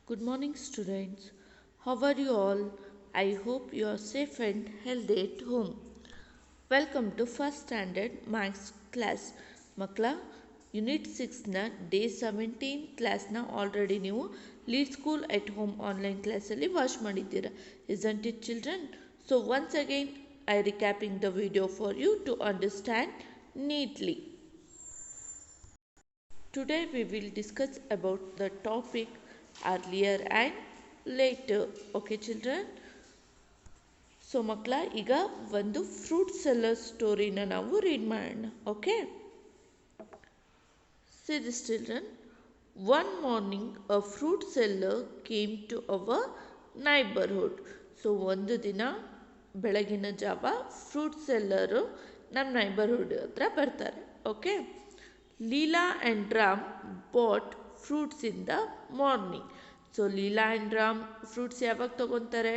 Good morning, students. How are you all? I hope you are safe and healthy at home. Welcome to First Standard Maths class. ಮಕ್ಕಳ unit 6ನ day 17 ಕ್ಲಾಸ್ನ already ನೀವು lead school at home online ಕ್ಲಾಸಲ್ಲಿ watch ಮಾಡಿದ್ದೀರಾ. Isn't it, children? So once again, I recapping the video for you to understand neatly. Today we will discuss about the topic earlier and later. Okay, children? So ಮಕ್ಕಳ ಈಗ ಒಂದು fruit seller ಸ್ಟೋರಿನ ನಾವು read ಮಾಡೋಣ. Okay, see this, children. One morning a fruit seller came to our neighborhood. So ಒಂದು ದಿನ ಬೆಳಗಿನ ಜಾವ fruit seller ನಮ್ಮ ನೈಬರ್ಹುಡ್ ಹತ್ರ ಬರ್ತಾರೆ. Okay, Leela and Ram bought fruits in the morning. So Leela and Ram fruits ಯಾವಾಗ ತೊಗೊತಾರೆ?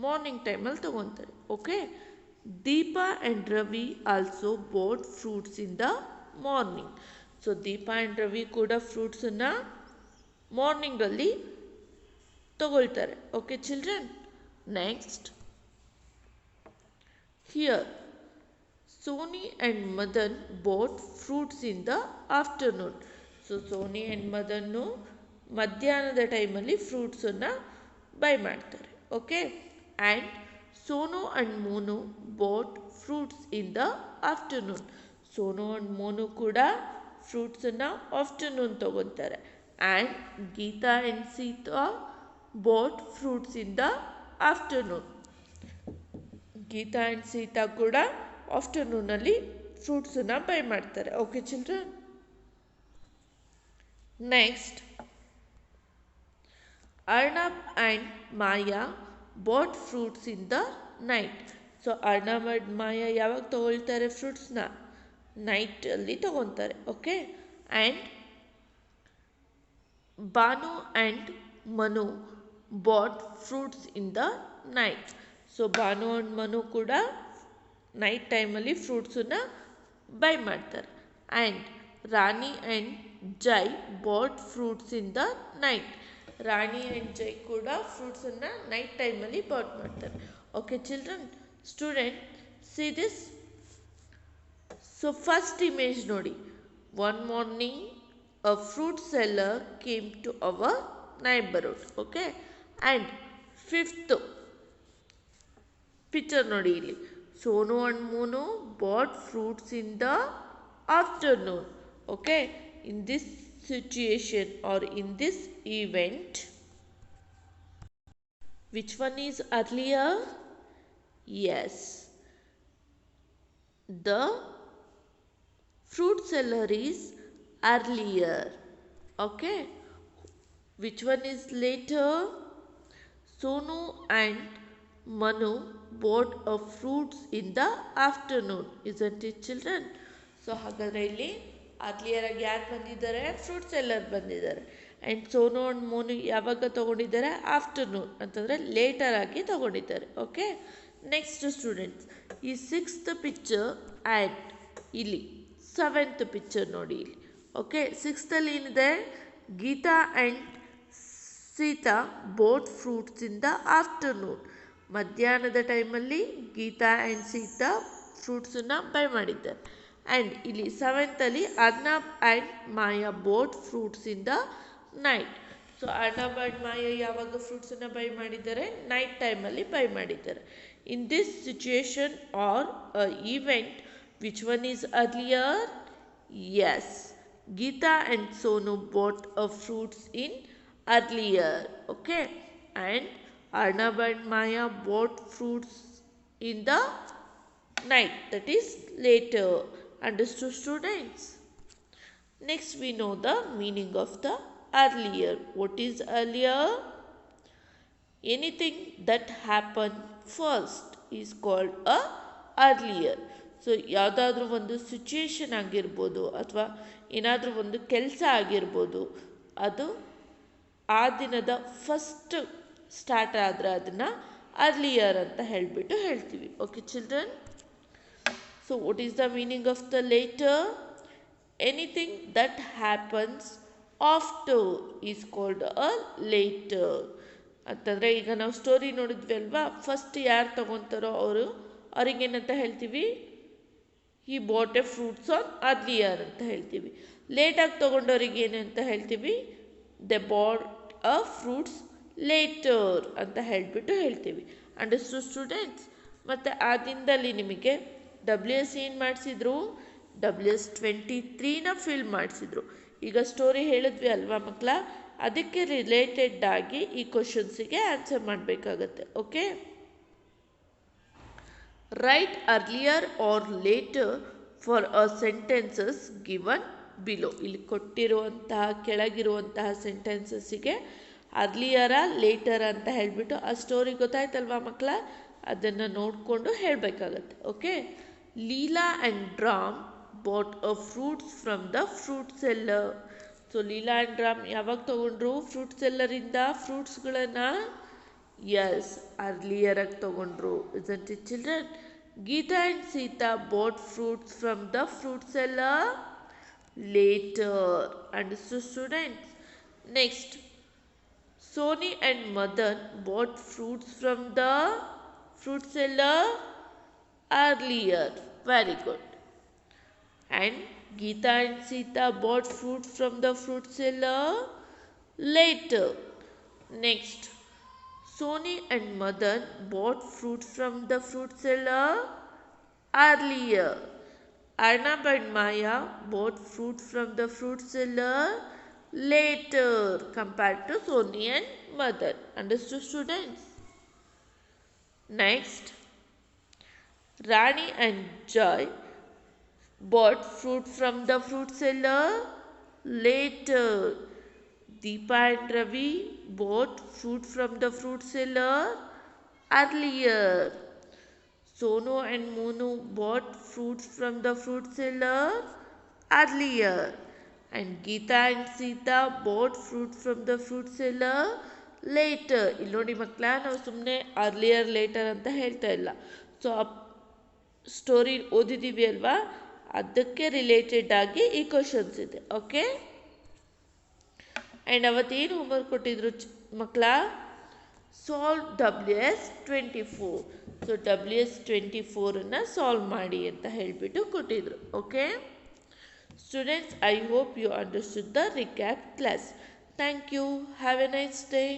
ಮಾರ್ನಿಂಗ್ ಟೈಮಲ್ಲಿ ತೊಗೊತಾರೆ. Okay, Deepa and Ravi also bought fruits in the morning. So Deepa and Ravi ಕೂಡ ಫ್ರೂಟ್ಸನ್ನು ಮಾರ್ನಿಂಗಲ್ಲಿ ತಗೊಳ್ತಾರೆ. Okay children, next here Soni and Madan bought fruits in the afternoon. So Soni and Madan ಮಧ್ಯಾಹ್ನದ ಟೈಮಲ್ಲಿ ಫ್ರೂಟ್ಸನ್ನು ಬೈ ಮಾಡ್ತಾರೆ. Okay, and Sonu and Monu bought fruits in the afternoon. Sonu and Monu ಕೂಡ ಫ್ರೂಟ್ಸನ್ನು ಆಫ್ಟರ್ನೂನ್ ತೊಗೊತಾರೆ. And Geeta and Seeta bought fruits in the afternoon. Geeta and Seeta ಕೂಡ ಆಫ್ಟರ್ನೂನಲ್ಲಿ ಫ್ರೂಟ್ಸನ್ನು ಬೈ ಮಾಡ್ತಾರೆ. Okay children, next Arnab and Maya bought fruits in the night. So Arnab and Maya ಯಾವಾಗ ತೊಗೊಳ್ತಾರೆ? ಫ್ರೂಟ್ಸ್ನ ನೈಟಲ್ಲಿ ತೊಗೊತಾರೆ. ಓಕೆ, and Banu and Manu bought fruits in the night. So Banu and Manu ಕೂಡ ನೈಟ್ ಟೈಮಲ್ಲಿ ಫ್ರೂಟ್ಸನ್ನು ಬೈ ಮಾಡ್ತಾರೆ. And Rani and Jai bot fruits in the night. Rani and Jai ಕೂಡ ಫ್ರೂಟ್ಸನ್ನು ನೈಟ್ ಟೈಮಲ್ಲಿ ಬಾಟ್ ಮಾಡ್ತಾರೆ. Okay children, student see this. So first image ನೋಡಿ. One morning a fruit seller came to our neighbourhood. Okay, and fifth picture ನೋಡಿ ಇಲ್ಲಿ. Sonu and Monu bought fruits in the afternoon. Okay, in this situation or in this event, which one is earlier? Yes, the fruit seller is earlier. Okay, which one is later? Sonu and Manu bought a fruits in the afternoon. Isn't it, children? So ಹಾಗಾದರೆ ಇಲ್ಲಿ earlier ಆಗಿ ಯಾರು ಬಂದಿದ್ದಾರೆ? Fruit seller ಬಂದಿದ್ದಾರೆ. And Sonu and Monu ಯಾವಾಗ ತೊಗೊಂಡಿದ್ದಾರೆ? Afternoon, ಅಂತಂದರೆ later ಆಗಿ ತೊಗೊಂಡಿದ್ದಾರೆ. ಓಕೆ, ನೆಕ್ಸ್ಟ್ ಸ್ಟೂಡೆಂಟ್ಸ್, ಈ ಸಿಕ್ಸ್ತ್ ಪಿಕ್ಚರ್ ಆ್ಯಂಡ್ ಇಲ್ಲಿ ಸೆವೆಂತ್ ಪಿಕ್ಚರ್ ನೋಡಿ ಇಲ್ಲಿ. ಓಕೆ, ಸಿಕ್ಸ್ತಲ್ಲಿ ಏನಿದೆ? Geeta and Seeta bought fruits in the afternoon. ಮಧ್ಯಾಹ್ನದ ಟೈಮಲ್ಲಿ ಗೀತಾ ಆ್ಯಂಡ್ ಸೀತಾ ಫ್ರೂಟ್ಸನ್ನು ಬೈ ಮಾಡಿದ್ದಾರೆ. ಆ್ಯಂಡ್ ಇಲ್ಲಿ ಸೆವೆಂತಲ್ಲಿ Arnab and Maya bought fruits in the night. So Arnab and Maya ಯಾವಾಗ ಫ್ರೂಟ್ಸನ್ನು ಬೈ ಮಾಡಿದ್ದಾರೆ? ನೈಟ್ ಟೈಮಲ್ಲಿ ಬೈ ಮಾಡಿದ್ದಾರೆ. In this situation or event, which one is earlier? Yes, Geeta and Sonu bought a fruits in earlier. Okay, and Arnab and Maya bought fruits in the night, that is later. Understood, students? Next we know the meaning of the earlier. What is earlier? Anything that happened first is called a earlier. So ಯಾವುದಾದ್ರೂ ಒಂದು situation ಆಗಿರ್ಬೋದು ಅಥವಾ ಏನಾದರೂ ಒಂದು ಕೆಲಸ ಆಗಿರ್ಬೋದು, ಅದು ಆ ದಿನದ ಫಸ್ಟ್ ಸ್ಟಾರ್ಟ್ ಆದರೆ ಅದನ್ನು ಅರ್ಲಿಯರ್ ಅಂತ ಹೇಳ್ತೀವಿ. Okay children, So what is the meaning of the later? Anything that happens after is called a later. ಅಂತಂದರೆ ಈಗ ನಾವು ಸ್ಟೋರಿ ನೋಡಿದ್ವಿ ಅಲ್ವಾ, ಫಸ್ಟ್ ಯಾರು ತಗೊತಾರೋ ಅವ್ರಿಗೇನಂತ ಹೇಳ್ತೀವಿ, ಈ bought a fruits on earlier ಅಂತ ಹೇಳ್ತೀವಿ. ಲೇಟಾಗಿ ತೊಗೊಂಡವ್ರಿಗೆ ಏನಂತ ಹೇಳ್ತೀವಿ, ದೆ ಬಾಟ್ ಅ ಫ್ರೂಟ್ಸ್ ಲೇಟರ್ ಅಂತ ಹೇಳ್ತೀವಿ. Understood students? ಮತ್ತು ಆದಿಂದಲ್ಲಿ ನಿಮಗೆ WS ಏನು ಮಾಡಿಸಿದ್ರು, WS23ನ ಫಿಲ್ ಮಾಡಿಸಿದ್ರು. ಈಗ ಸ್ಟೋರಿ ಹೇಳಿದ್ವಿ ಅಲ್ವಾ ಮಕ್ಕಳ, ಅದಕ್ಕೆ ರಿಲೇಟೆಡ್ ಆಗಿ ಈ ಕ್ವಶನ್ಸಿಗೆ ಆನ್ಸರ್ ಮಾಡಬೇಕಾಗತ್ತೆ. Okay, write earlier or later for a sentences given below. ಇಲ್ಲಿ ಕೊಟ್ಟಿರುವಂತಹ ಕೆಳಗಿರುವಂತಹ ಸೆಂಟೆನ್ಸಸ್ಸಿಗೆ ಅರ್ಲಿಯರ ಲೇಟರ್ ಅಂತ ಹೇಳಿಬಿಟ್ಟು ಆ ಸ್ಟೋರಿ ಗೊತ್ತಾಯ್ತಲ್ವಾ ಮಕ್ಕಳ, ಅದನ್ನು ನೋಡಿಕೊಂಡು ಹೇಳಬೇಕಾಗತ್ತೆ. Okay, Leela and Ram bought a fruits from the fruit seller. So Leela and Ram ಯಾವಾಗ ತೊಗೊಂಡ್ರು ಫ್ರೂಟ್ ಸೆಲ್ಲರಿಂದ ಫ್ರೂಟ್ಸ್ಗಳನ್ನು? ಎಸ್, ಅರ್ಲಿಯರಾಗಿ ತೊಗೊಂಡ್ರು. isn't it children? Geeta and Sita bought fruits from the fruit seller later. Understood students? Next, Sony and Madan bought fruits from the fruit seller earlier. Very good. And Geeta and Sita bought fruit from the fruit seller later. Next, Sony and Madan bought fruit from the fruit seller earlier. Arnab and Maya bought fruit from the fruit seller later compared to Sony and Madan. Understood students? Next, Rani and Joy bought fruit from the fruit seller later. Deepa and Ravi bought fruit from the fruit seller earlier. Sonu and Monu bought fruits from the fruit seller earlier. And Geeta and Sita bought fruit from the fruit seller later. ಇಲ್ಲಿ ನೋಡಿ ಮಕ್ಕಳ, ನಾವು ಸುಮ್ಮನೆ earlier litre ಅಂತ ಹೇಳ್ತಾ ಇಲ್ಲ. So ಆ story ಓದಿದ್ದೀವಿ ಅಲ್ವಾ, ಅದಕ್ಕೆ ರಿಲೇಟೆಡ್ ಆಗಿ ಈ ಕ್ವಶನ್ಸ್ ಇದೆ. ಓಕೆ, ಆ್ಯಂಡ್ ಅವತ್ತೇನು ಹೋಮ್ವರ್ಕ್ ಕೊಟ್ಟಿದ್ರು ಮಕ್ಕಳ? Solve WS24. So WS24 solve ಮಾಡಿ ಅಂತ ಹೇಳಿಬಿಟ್ಟು ಕೊಟ್ಟಿದ್ರು. Okay students, I hope you understood the recap class. Thank you. Have a nice day.